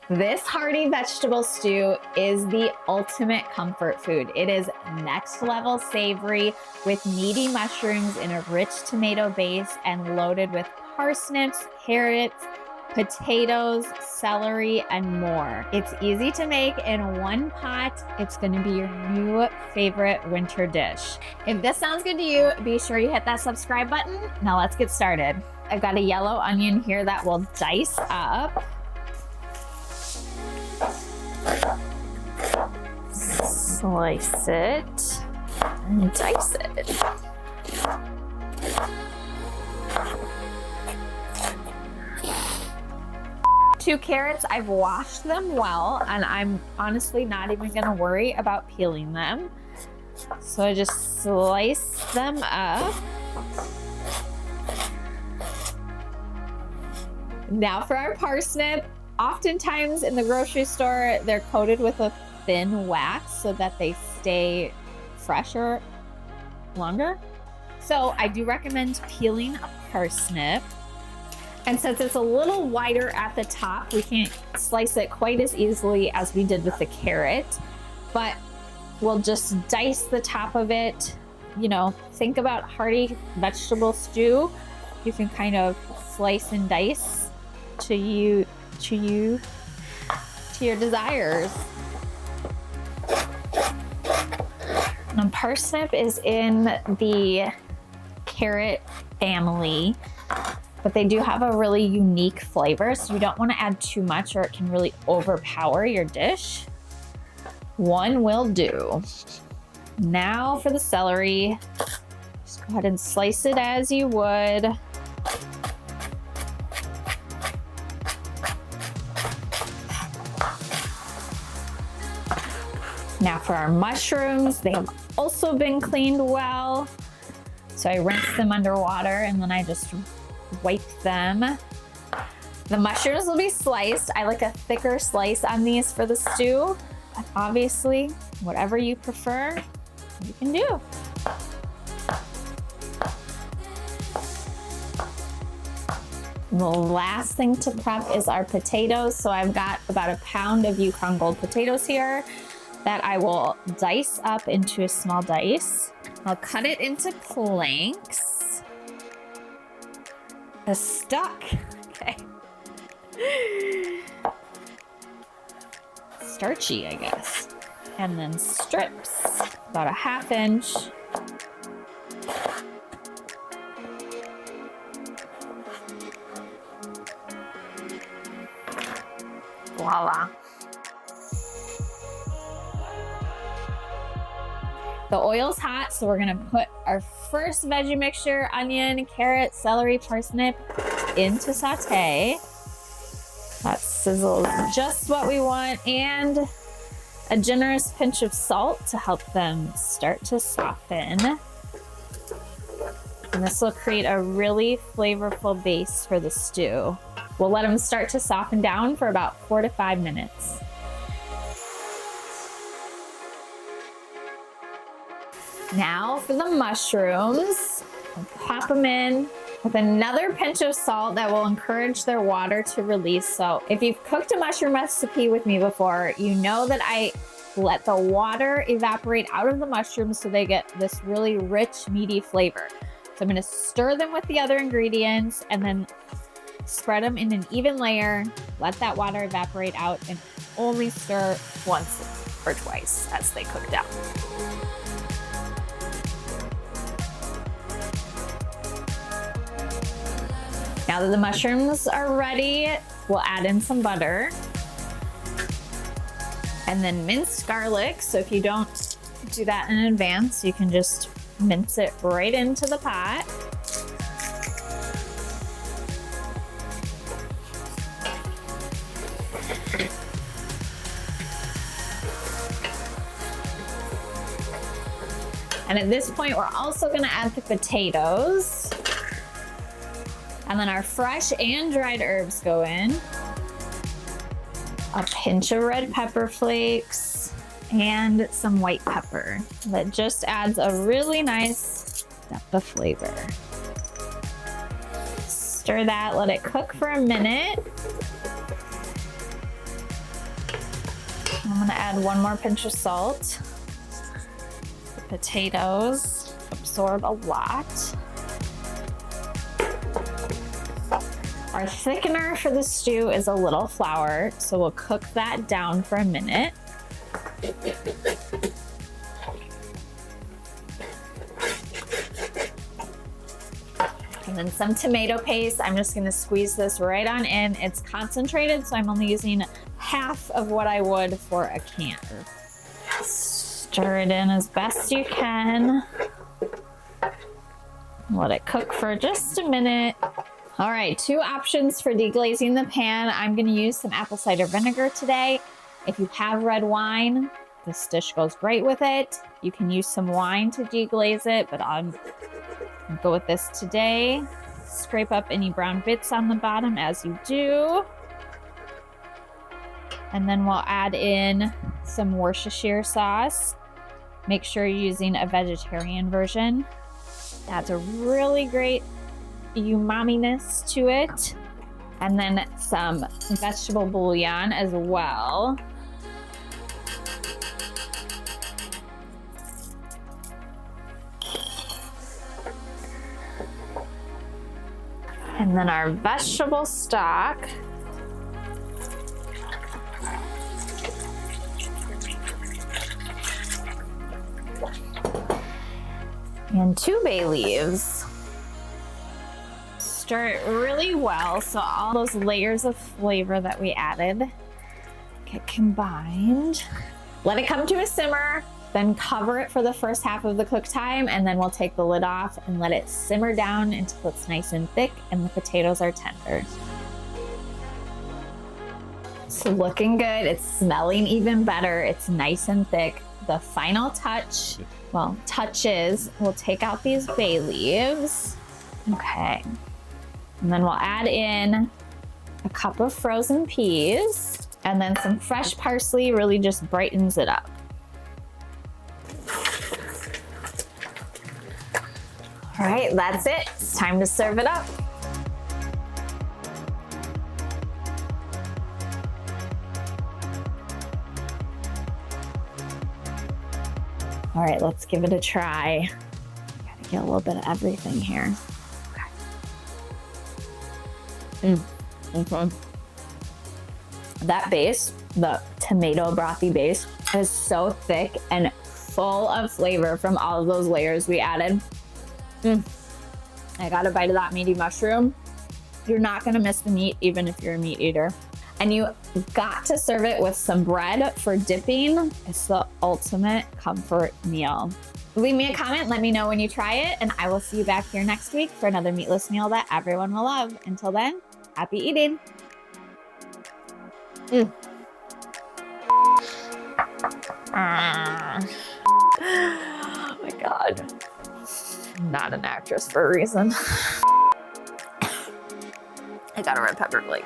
This hearty vegetable stew is the ultimate comfort food. It is next level savory with meaty mushrooms in a rich tomato base and loaded with parsnips, carrots, potatoes, celery, and more. It's easy to make in one pot. It's gonna be your new favorite winter dish. If this sounds good to you, be sure you hit that subscribe button. Now let's get started. I've got a yellow onion here that we'll dice up. Slice it and dice it. 2 carrots, I've washed them well, and I'm honestly not even gonna worry about peeling them. So I just slice them up. Now for our parsnip. Oftentimes in the grocery store, they're coated with a thin wax so that they stay fresher longer. So I do recommend peeling a parsnip. And since it's a little wider at the top, we can't slice it quite as easily as we did with the carrot, but we'll just dice the top of it. You know, think about hearty vegetable stew. You can kind of slice and dice to your desires. And parsnip is in the carrot family, but they do have a really unique flavor, so you don't want to add too much or it can really overpower your dish. One will do. Now for the celery. Just go ahead and slice it as you would. Now for our mushrooms, they have also been cleaned well. So I rinse them underwater and then I just wipe them. The mushrooms will be sliced. I like a thicker slice on these for the stew, but obviously, whatever you prefer, you can do. The last thing to prep is our potatoes. So I've got about a pound of Yukon Gold potatoes here that I will dice up into a small dice. I'll cut it into planks. It's stuck. Okay. Starchy, I guess. And then strips, about a 1/2 inch. Voila. The oil's hot, so we're gonna put our first veggie mixture, onion, carrot, celery, parsnip, into saute. That sizzles just what we want, and a generous pinch of salt to help them start to soften. And this will create a really flavorful base for the stew. We'll let them start to soften down for about 4 to 5 minutes. Now for the mushrooms, we'll pop them in with another pinch of salt that will encourage their water to release. So if you've cooked a mushroom recipe with me before, you know that I let the water evaporate out of the mushrooms so they get this really rich, meaty flavor. So I'm gonna stir them with the other ingredients and then spread them in an even layer, let that water evaporate out, and only stir once or twice as they cook down. Now that the mushrooms are ready, we'll add in some butter and then minced garlic. So if you don't do that in advance, you can just mince it right into the pot. And at this point, we're also gonna add the potatoes. And then our fresh and dried herbs go in. A pinch of red pepper flakes and some white pepper. That just adds a really nice depth of flavor. Stir that, let it cook for a minute. I'm gonna add one more pinch of salt. The potatoes absorb a lot. Our thickener for the stew is a little flour, so we'll cook that down for a minute. And then some tomato paste. I'm just gonna squeeze this right on in. It's concentrated, so I'm only using half of what I would for a can. Stir it in as best you can. Let it cook for just a minute. All right, 2 options for deglazing the pan. I'm gonna use some apple cider vinegar today. If you have red wine, this dish goes great with it. You can use some wine to deglaze it, but I'm gonna go with this today. Scrape up any brown bits on the bottom as you do. And then we'll add in some Worcestershire sauce. Make sure you're using a vegetarian version. Adds a really great umami-ness to it. And then some vegetable bouillon as well. And then our vegetable stock. And 2 bay leaves. Stir it really well so all those layers of flavor that we added get combined. Let it come to a simmer, then cover it for the first half of the cook time, and then we'll take the lid off and let it simmer down until it's nice and thick and the potatoes are tender. It's looking good. It's smelling even better. It's nice and thick. The final touch, well, touches, we'll take out these bay leaves. Okay. And then we'll add in a cup of frozen peas, and then some fresh parsley really just brightens it up. All right, that's it. It's time to serve it up. All right, let's give it a try. Gotta get a little bit of everything here. Okay. That base, the tomato brothy base, is so thick and full of flavor from all of those layers we added. I got a bite of that meaty mushroom. You're not gonna miss the meat, even if you're a meat eater. And you got to serve it with some bread for dipping. It's the ultimate comfort meal. Leave me a comment, let me know when you try it, and I will see you back here next week for another meatless meal that everyone will love. Until then, happy eating. Oh my God. I'm not an actress for a reason. I got a red pepper flake.